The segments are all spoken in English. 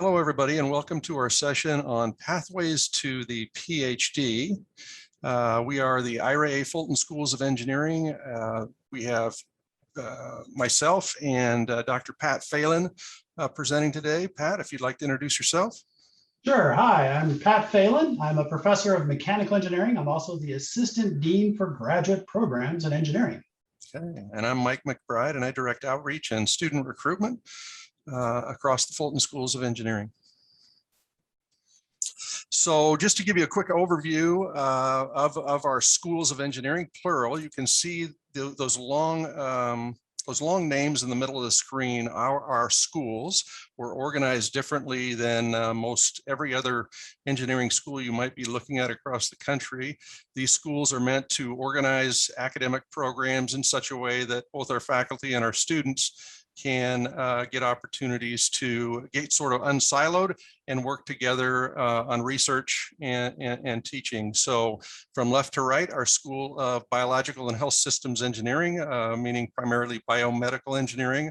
Hello, everybody, and welcome to our session on Pathways to the PhD. We are the Ira A Fulton Schools of Engineering. We have myself and Dr. Pat Phelan presenting today. Pat, if you'd like to introduce yourself. Sure. Hi, I'm Pat Phelan. I'm a professor of mechanical engineering. I'm also the assistant dean for graduate programs in engineering. Okay, and I'm Mike McBride, and I direct outreach and student recruitment across the Fulton Schools of Engineering. So just to give you a quick overview of our schools of engineering, plural, you can see those long names in the middle of the screen. Our schools were organized differently than most every other engineering school you might be looking at across the country. These schools are meant to organize academic programs in such a way that both our faculty and our students can get opportunities to get sort of unsiloed and work together on research and teaching. So from left to right, our School of Biological and Health Systems Engineering, meaning primarily biomedical engineering.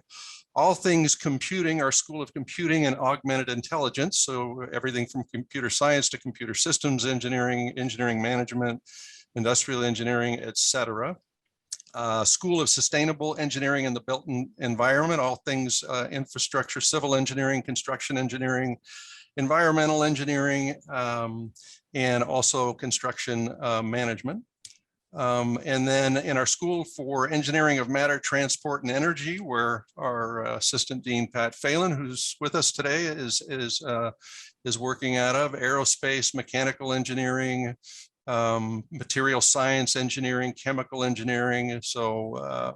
All things computing, our School of Computing and Augmented Intelligence. So everything from computer science to computer systems engineering, engineering management, industrial engineering, etc. School of Sustainable Engineering and the Built Environment, all things infrastructure, civil engineering, construction engineering, environmental engineering, and also construction management. And then in our School for Engineering of Matter, Transport, and Energy, where our Assistant Dean Pat Phelan, who's with us today, is working out of, aerospace, mechanical engineering, material science engineering, chemical engineering. So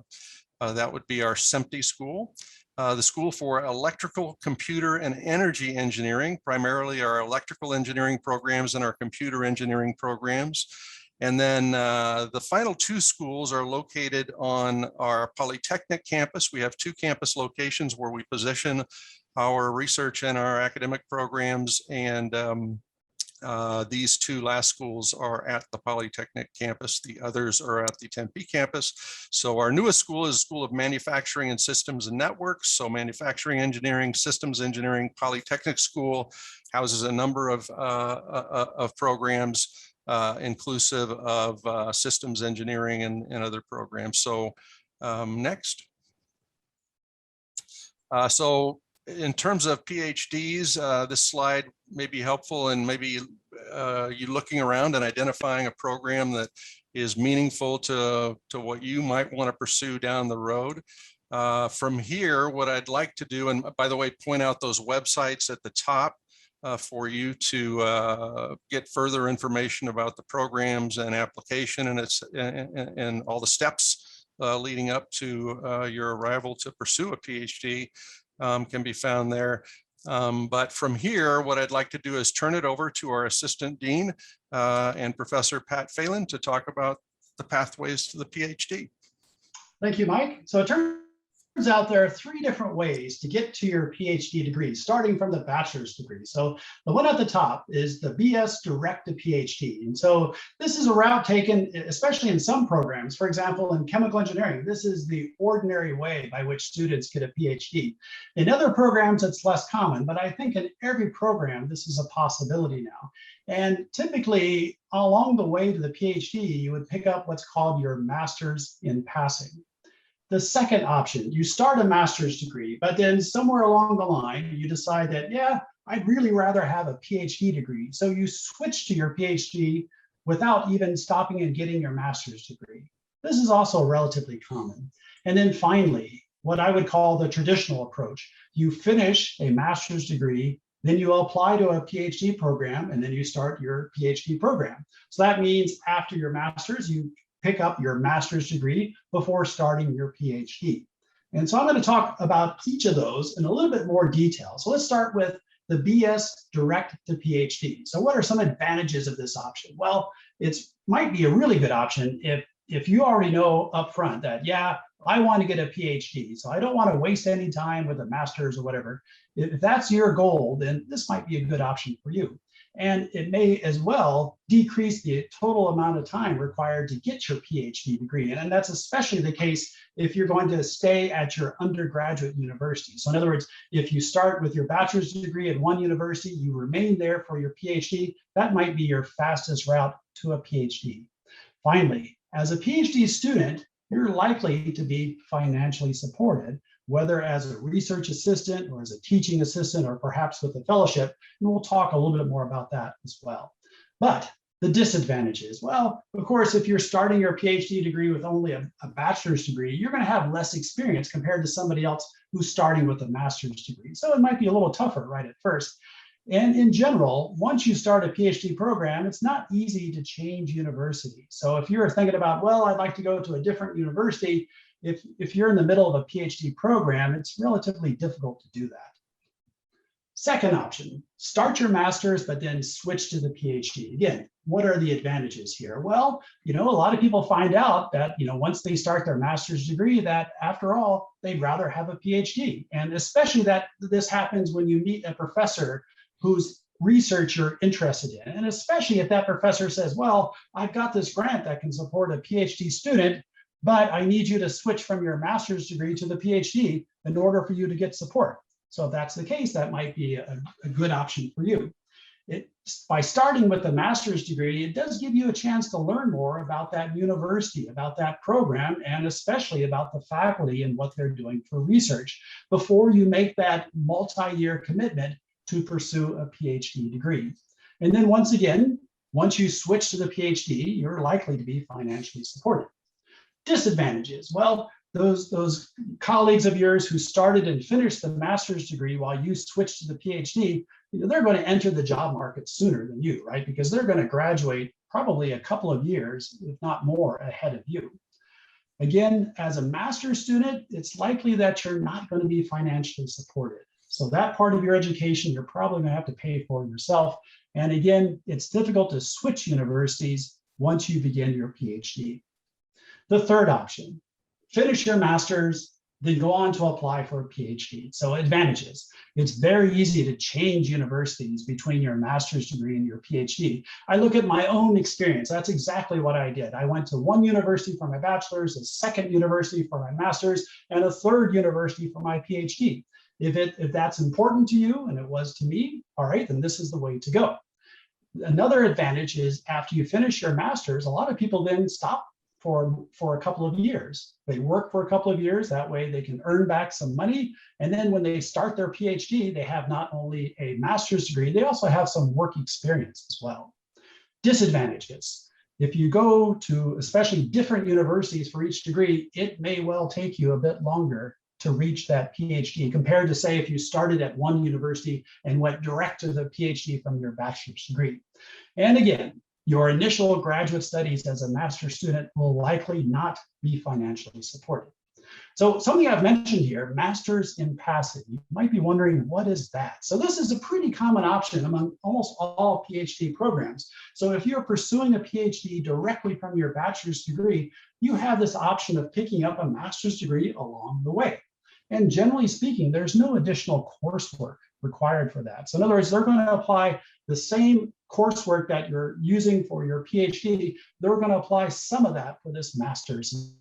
that would be our SEMPTE school. The School for Electrical, Computer, and Energy Engineering, primarily our electrical engineering programs and our computer engineering programs. And then the final two schools are located on our Polytechnic campus. We have two campus locations where we position our research and our academic programs, and these two last schools are at the Polytechnic campus. The others are at the Tempe campus. So our newest school is School of Manufacturing and Systems and Networks. So manufacturing engineering, systems engineering. Polytechnic school houses a number of programs, inclusive of systems engineering and other programs. So next. So in terms of PhDs, this slide may be helpful, and maybe you looking around and identifying a program that is meaningful to what you might want to pursue down the road. From here, what I'd like to do, and by the way, point out those websites at the top for you to get further information about the programs and application and all the steps leading up to your arrival to pursue a PhD. Can be found there. But from here, what I'd like to do is turn it over to our Assistant Dean and Professor Pat Phelan to talk about the pathways to the PhD. Thank you, Mike. So it turns out there are three different ways to get to your PhD degree, starting from the bachelor's degree. So the one at the top is the BS Direct to PhD. And so this is a route taken, especially in some programs. For example, in chemical engineering, this is the ordinary way by which students get a PhD. In other programs, it's less common, but I think in every program, this is a possibility now. And typically, along the way to the PhD, you would pick up what's called your master's in passing. The second option, you start a master's degree, but then somewhere along the line, you decide that, yeah, I'd really rather have a PhD degree. So you switch to your PhD without even stopping and getting your master's degree. This is also relatively common. And then finally, what I would call the traditional approach, you finish a master's degree, then you apply to a PhD program, and then you start your PhD program. So that means after your master's, you pick up your master's degree before starting your PhD. And so I'm going to talk about each of those in a little bit more detail. So let's start with the BS Direct to PhD. So what are some advantages of this option? Well, it might be a really good option if you already know upfront that, yeah, I want to get a PhD, so I don't want to waste any time with a master's or whatever. If that's your goal, then this might be a good option for you. And it may as well decrease the total amount of time required to get your PhD degree. And that's especially the case if you're going to stay at your undergraduate university. So in other words, if you start with your bachelor's degree at one university, you remain there for your PhD, that might be your fastest route to a PhD. Finally, as a PhD student, you're likely to be financially supported, whether as a research assistant or as a teaching assistant or perhaps with a fellowship. And we'll talk a little bit more about that as well. But the disadvantages, well, of course, if you're starting your PhD degree with only a bachelor's degree, you're going to have less experience compared to somebody else who's starting with a master's degree. So it might be a little tougher right at first. And in general, once you start a PhD program, it's not easy to change university. So if you're thinking about, well, I'd like to go to a different university, if you're in the middle of a PhD program, it's relatively difficult to do that. Second option, start your master's, but then switch to the PhD. Again, what are the advantages here? Well, a lot of people find out that, once they start their master's degree, that after all, they'd rather have a PhD. And especially that this happens when you meet a professor whose research you're interested in. And especially if that professor says, well, I've got this grant that can support a PhD student, but I need you to switch from your master's degree to the PhD in order for you to get support. So if that's the case, that might be a good option for you. By starting with the master's degree, it does give you a chance to learn more about that university, about that program, and especially about the faculty and what they're doing for research before you make that multi-year commitment to pursue a PhD degree. And then once you switch to the PhD, you're likely to be financially supported. Disadvantages, well, those colleagues of yours who started and finished the master's degree while you switched to the PhD, they're going to enter the job market sooner than you, right? Because they're going to graduate probably a couple of years, if not more, ahead of you. Again, as a master's student, it's likely that you're not going to be financially supported. So that part of your education, you're probably going to have to pay for yourself. And again, it's difficult to switch universities once you begin your PhD. The third option, finish your master's, then go on to apply for a PhD. So advantages, it's very easy to change universities between your master's degree and your PhD. I look at my own experience. That's exactly what I did. I went to one university for my bachelor's, a second university for my master's, and a third university for my PhD. If that's important to you, and it was to me, all right, then this is the way to go. Another advantage is after you finish your master's, a lot of people then stop for a couple of years. They work for a couple of years, that way they can earn back some money. And then when they start their PhD, they have not only a master's degree, they also have some work experience as well. Disadvantages. If you go to especially different universities for each degree, it may well take you a bit longer to reach that PhD compared to, say, if you started at one university and went direct to the PhD from your bachelor's degree. And again, your initial graduate studies as a master's student will likely not be financially supported. So something I've mentioned here, master's in passing, you might be wondering, what is that? So this is a pretty common option among almost all PhD programs. So if you're pursuing a PhD directly from your bachelor's degree, you have this option of picking up a master's degree along the way. And generally speaking, there's no additional coursework required for that. So in other words, they're going to apply the same coursework that you're using for your PhD. They're going to apply some of that for this master's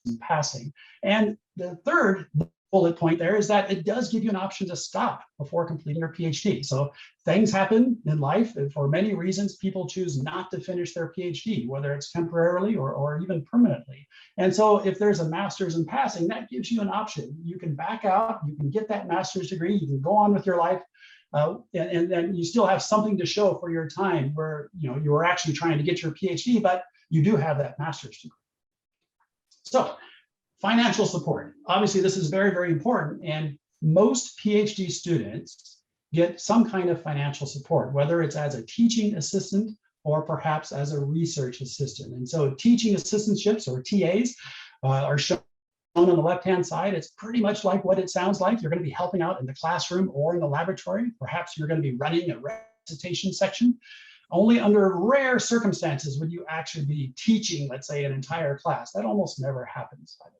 in passing. And the third bullet point there is that it does give you an option to stop before completing your PhD. So things happen in life, and for many reasons, people choose not to finish their PhD, whether it's temporarily or even permanently. And so if there's a master's in passing, that gives you an option. You can back out, you can get that master's degree, you can go on with your life, and then you still have something to show for your time where you were actually trying to get your PhD, but you do have that master's degree. So financial support. Obviously, this is very, very important. And most PhD students get some kind of financial support, whether it's as a teaching assistant or perhaps as a research assistant. And so teaching assistantships, or TAs, are shown on the left-hand side. It's pretty much like what it sounds like. You're going to be helping out in the classroom or in the laboratory. Perhaps you're going to be running a recitation section. Only under rare circumstances would you actually be teaching, let's say, an entire class. That almost never happens, by the way.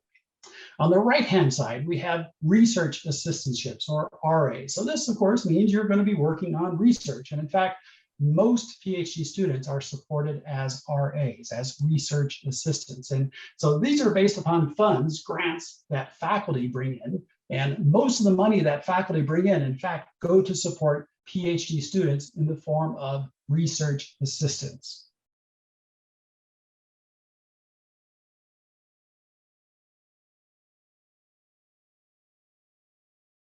On the right-hand side, we have research assistantships, or RA. So this, of course, means you're going to be working on research. And in fact, most PhD students are supported as RAs, as research assistants. And so these are based upon funds, grants that faculty bring in. And most of the money that faculty bring in fact, go to support PhD students in the form of research assistants.